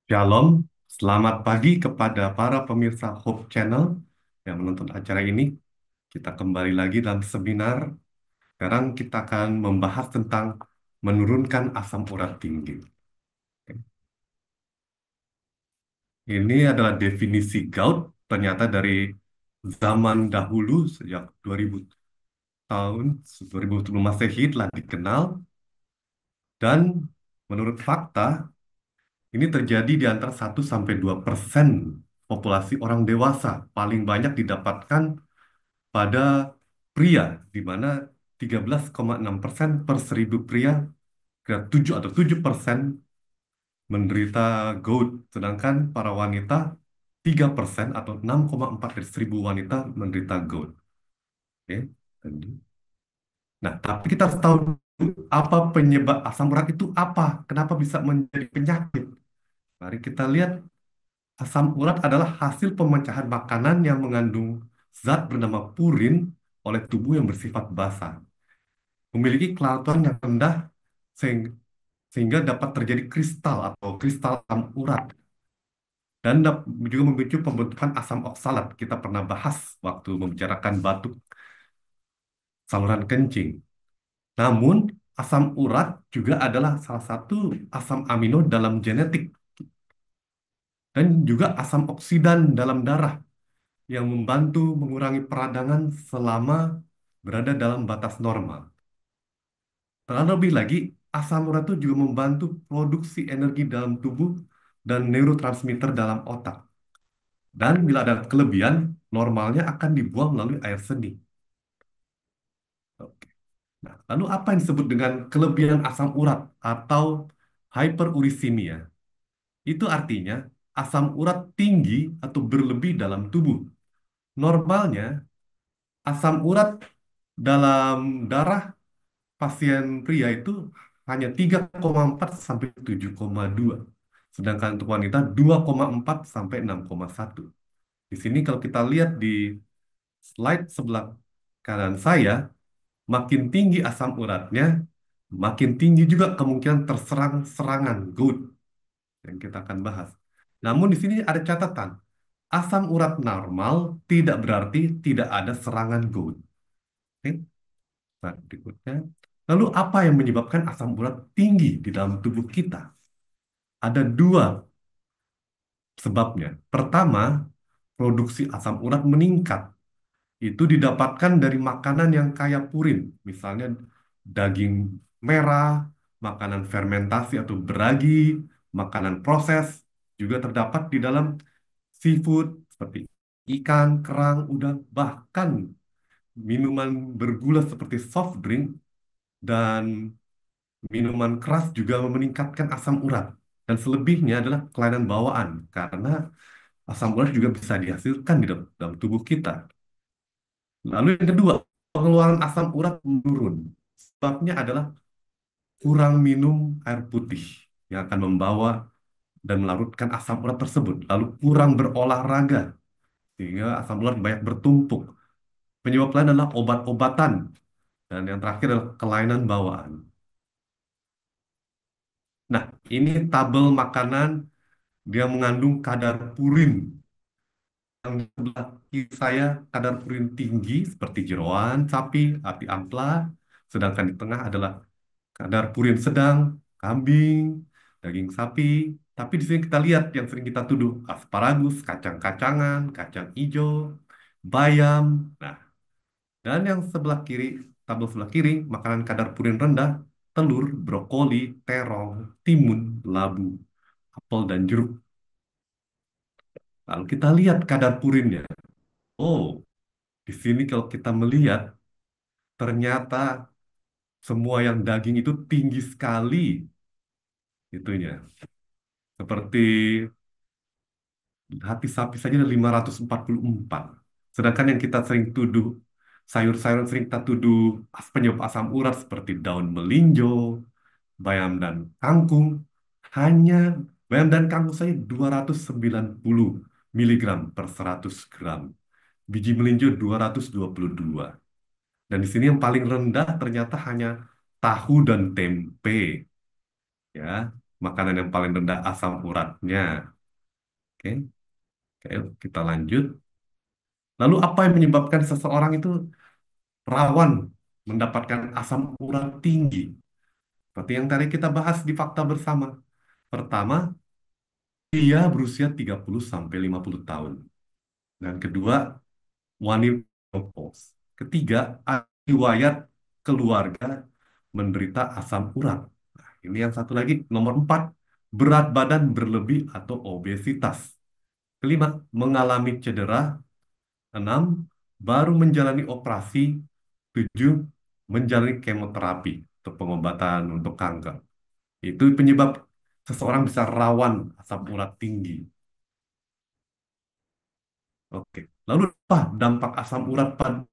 Shalom, selamat pagi kepada para pemirsa Hope Channel yang menonton acara ini. Kita kembali lagi dalam seminar. Sekarang kita akan membahas tentang menurunkan asam urat tinggi. Ini adalah definisi gout, ternyata dari zaman dahulu, sejak 2000 tahun, 2000 sebelum Masehi telah dikenal, dan menurut fakta, ini terjadi di antara 1 sampai 2% populasi orang dewasa. Paling banyak didapatkan pada pria, di mana 13,6% per 1.000 pria, ke 7 atau 7% menderita gout, sedangkan para wanita 3% atau 6,4 dari 1.000 wanita menderita gout. Oke. Nah, tapi kita harus tahu apa penyebab asam urat itu apa, kenapa bisa menjadi penyakit. Mari kita lihat, asam urat adalah hasil pemecahan makanan yang mengandung zat bernama purin oleh tubuh yang bersifat basa. Memiliki kelautan yang rendah sehingga dapat terjadi kristal atau kristal asam urat dan juga memicu pembentukan asam oksalat. Kita pernah bahas waktu membicarakan batuk saluran kencing. Namun, asam urat juga adalah salah satu asam amino dalam genetik dan juga asam oksidan dalam darah yang membantu mengurangi peradangan selama berada dalam batas normal. Terlebih lagi, asam urat itu juga membantu produksi energi dalam tubuh dan neurotransmitter dalam otak. Dan bila ada kelebihan, normalnya akan dibuang melalui air seni. Oke. Nah, lalu apa yang disebut dengan kelebihan asam urat atau hyperurisemia? Itu artinya asam urat tinggi atau berlebih dalam tubuh. Normalnya, asam urat dalam darah pasien pria itu hanya 3,4 sampai 7,2. Sedangkan untuk wanita 2,4 sampai 6,1. Di sini kalau kita lihat di slide sebelah kanan saya, makin tinggi asam uratnya, makin tinggi juga kemungkinan terserang serangan gout yang kita akan bahas. Namun di sini ada catatan, asam urat normal tidak berarti tidak ada serangan gout. Oke? Nah, berikutnya. Lalu apa yang menyebabkan asam urat tinggi di dalam tubuh kita? Ada dua sebabnya. Pertama, produksi asam urat meningkat. Itu didapatkan dari makanan yang kaya purin, misalnya daging merah, makanan fermentasi atau beragi, makanan proses, juga terdapat di dalam seafood seperti ikan, kerang, udang, bahkan minuman bergula seperti soft drink dan minuman keras juga meningkatkan asam urat. Dan selebihnya adalah kelainan bawaan, karena asam urat juga bisa dihasilkan di dalam tubuh kita. Lalu yang kedua, pengeluaran asam urat menurun. Sebabnya adalah kurang minum air putih yang akan membawa dan melarutkan asam urat tersebut. Lalu kurang berolahraga sehingga asam urat banyak bertumpuk. Penyebab lain adalah obat-obatan dan yang terakhir adalah kelainan bawaan. Nah, ini tabel makanan dia mengandung kadar purin. Yang di sebelah kiri saya kadar purin tinggi seperti jeroan sapi, ati ampela, sedangkan di tengah adalah kadar purin sedang, kambing, daging sapi. Tapi di sini kita lihat yang sering kita tuduh, asparagus, kacang-kacangan, kacang hijau, bayam. Nah, dan yang sebelah kiri, tabel sebelah kiri, makanan kadar purin rendah, telur, brokoli, terong, timun, labu, apel, dan jeruk. Lalu kita lihat kadar purinnya. Oh, di sini kalau kita melihat, ternyata semua yang daging itu tinggi sekali itunya. Seperti hati sapi saja ada 544. Sedangkan yang kita sering tuduh, sayur-sayuran sering kita tuduh penyebab asam urat seperti daun melinjo, bayam dan kangkung, hanya bayam dan kangkung saja 290 miligram per 100 gram. Biji melinjo 222. Dan di sini yang paling rendah ternyata hanya tahu dan tempe. Ya. makanan yang paling rendah asam uratnya. Oke, oke, kita lanjut. Lalu apa yang menyebabkan seseorang itu rawan mendapatkan asam urat tinggi? Seperti yang tadi kita bahas di fakta bersama. Pertama, dia berusia 30 sampai 50 tahun. Dan kedua, wanita menopause. Ketiga, riwayat keluarga menderita asam urat. Nah, ini yang satu lagi, nomor 4, berat badan berlebih atau obesitas. Kelima, mengalami cedera. Enam, baru menjalani operasi. Tujuh, menjalani kemoterapi untuk pengobatan untuk kanker. Itu penyebab seseorang bisa rawan asam urat tinggi. Oke. Lalu apa dampak asam urat pada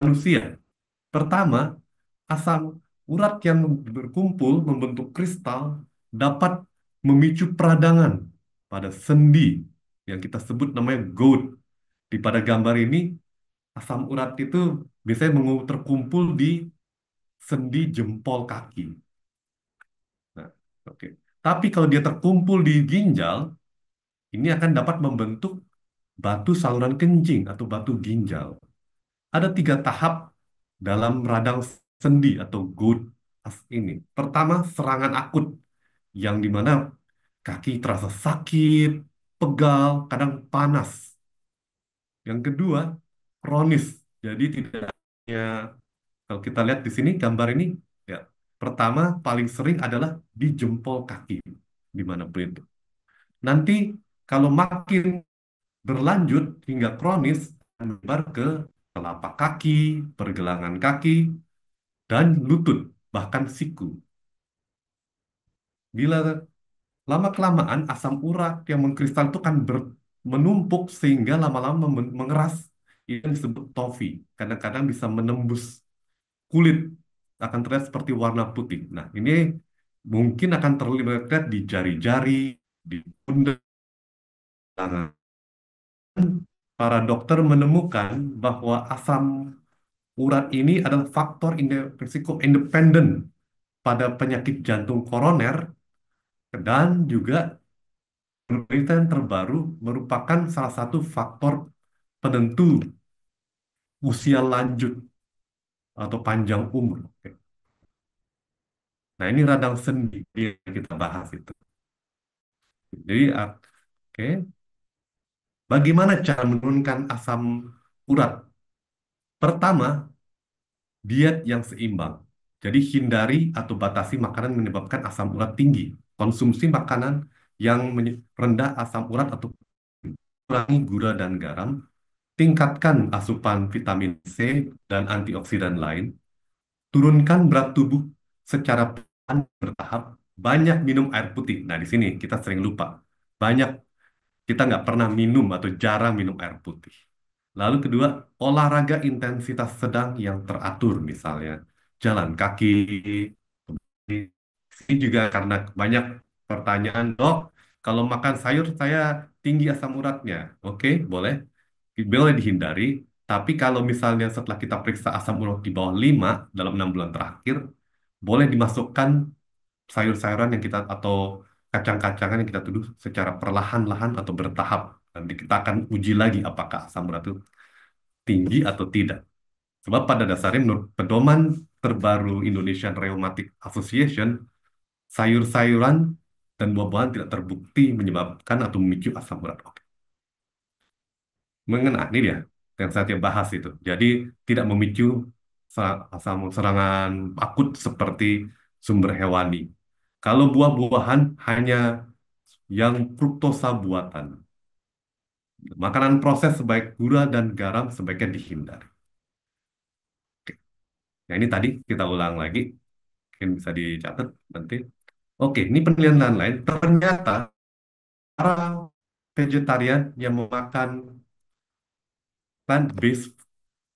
manusia? Pertama, asam urat yang berkumpul membentuk kristal dapat memicu peradangan pada sendi yang kita sebut namanya gout. Di pada gambar ini, asam urat itu biasanya terkumpul di sendi jempol kaki. Nah, oke. Tapi kalau dia terkumpul di ginjal, ini akan dapat membentuk batu saluran kencing atau batu ginjal. Ada 3 tahap dalam radang sendi atau gout ini. Pertama, serangan akut, yang dimana kaki terasa sakit, pegal, kadang panas. Yang kedua, kronis. Jadi tidak hanya, kalau kita lihat di sini gambar ini, ya, pertama paling sering adalah di jempol kaki, dimanapun itu. Nanti kalau makin berlanjut hingga kronis, akan menyebar ke telapak kaki, pergelangan kaki, dan lutut, bahkan siku. Bila lama-kelamaan asam urat yang mengkristal itu kan menumpuk sehingga lama-lama mengeras. Ini yang disebut tofi. Kadang-kadang bisa menembus kulit, akan terlihat seperti warna putih. Nah, ini mungkin akan terlihat di jari-jari, di pundak, tangan. Para dokter menemukan bahwa asam urat ini adalah faktor risiko independen pada penyakit jantung koroner, dan juga penelitian terbaru merupakan salah satu faktor penentu usia lanjut atau panjang umur. Oke. Nah, ini radang sendi yang kita bahas itu. Jadi, oke, bagaimana cara menurunkan asam urat? Pertama, diet yang seimbang. Jadi, hindari atau batasi makanan yang menyebabkan asam urat tinggi. Konsumsi makanan yang rendah asam urat atau kurangi gula dan garam. Tingkatkan asupan vitamin C dan antioksidan lain. Turunkan berat tubuh secara pelan bertahap. Banyak minum air putih. Nah, di sini kita sering lupa. Banyak, kita nggak pernah minum atau jarang minum air putih. Lalu kedua, olahraga intensitas sedang yang teratur, misalnya jalan kaki. Ini juga karena banyak pertanyaan, dok, kalau makan sayur saya tinggi asam uratnya. Oke, boleh. Boleh dihindari. Tapi kalau misalnya setelah kita periksa asam urat di bawah 5 dalam 6 bulan terakhir, boleh dimasukkan sayur-sayuran yang kita atau kacang-kacangan yang kita tuduh secara perlahan-lahan atau bertahap. Nanti kita akan uji lagi apakah asam urat itu tinggi atau tidak. Sebab pada dasarnya menurut pedoman terbaru Indonesian Rheumatic Association, sayur-sayuran dan buah-buahan tidak terbukti menyebabkan atau memicu asam urat. Oke. Mengenai ini dia yang saya bahas itu. Jadi tidak memicu asam serangan akut seperti sumber hewani. Kalau buah-buahan hanya yang fruktosa buatan. Makanan proses sebaik gula dan garam sebaiknya dihindari. Oke. Nah, ini tadi kita ulang lagi. Mungkin bisa dicatat nanti. Oke, ini penelitian lain. Ternyata para vegetarian yang memakan plant-based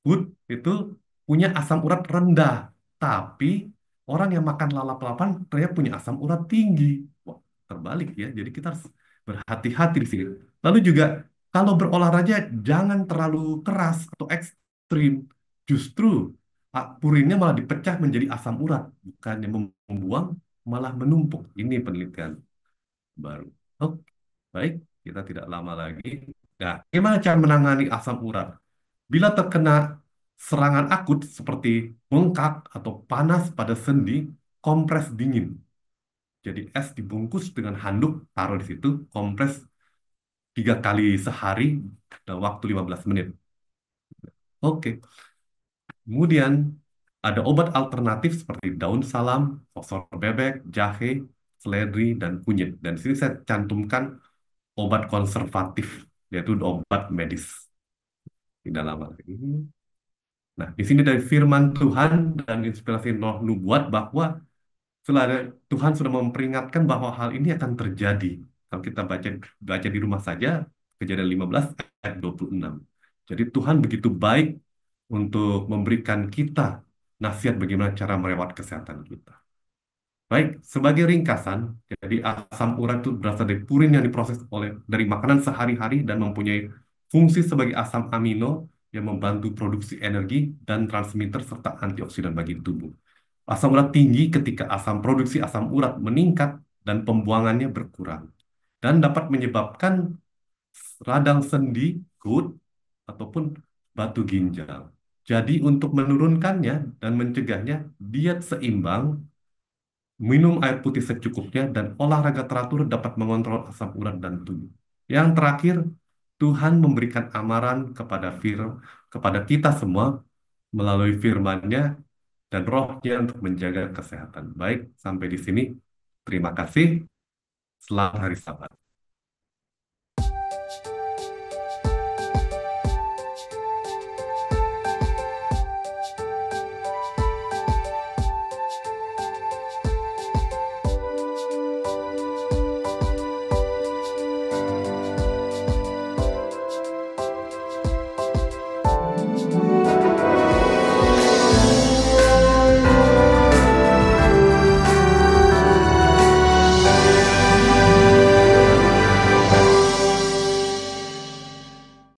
food itu punya asam urat rendah. Tapi orang yang makan lalap-lalapan ternyata punya asam urat tinggi. Wah, terbalik ya. Jadi kita harus berhati-hati di sini. Lalu juga kalau berolahraga jangan terlalu keras atau ekstrim. Justru purinnya malah dipecah menjadi asam urat, bukannya membuang. malah menumpuk. Ini penelitian baru. Oh, baik, kita tidak lama lagi. Nah, gimana cara menangani asam urat? Bila terkena serangan akut seperti bengkak atau panas pada sendi, kompres dingin. Jadi es dibungkus dengan handuk, taruh di situ, kompres 3 kali sehari dalam waktu 15 menit. Oke. Kemudian ada obat alternatif seperti daun salam, fosfor bebek, jahe, seledri, dan kunyit. Dan di sini saya cantumkan obat konservatif, yaitu obat medis. Tidak lama lagi. Nah, di sini dari firman Tuhan dan inspirasi Roh Nubuat bahwa Tuhan sudah memperingatkan bahwa hal ini akan terjadi. Kalau kita baca baca di rumah saja, Kejadian 15 ayat 26. Jadi Tuhan begitu baik untuk memberikan kita nasihat bagaimana cara merawat kesehatan kita. Baik, sebagai ringkasan, jadi asam urat itu berasal dari purin yang diproses dari makanan sehari-hari dan mempunyai fungsi sebagai asam amino yang membantu produksi energi dan transmitter serta antioksidan bagi tubuh. Asam urat tinggi ketika produksi asam urat meningkat dan pembuangannya berkurang dan dapat menyebabkan radang sendi, gout, ataupun batu ginjal. Jadi untuk menurunkannya dan mencegahnya, diet seimbang, minum air putih secukupnya, dan olahraga teratur dapat mengontrol asam urat dan tubuh. Yang terakhir, Tuhan memberikan amaran kepada kita semua melalui firman-Nya dan rohnya untuk menjaga kesehatan. Baik, sampai di sini. Terima kasih. Selamat hari Sabat.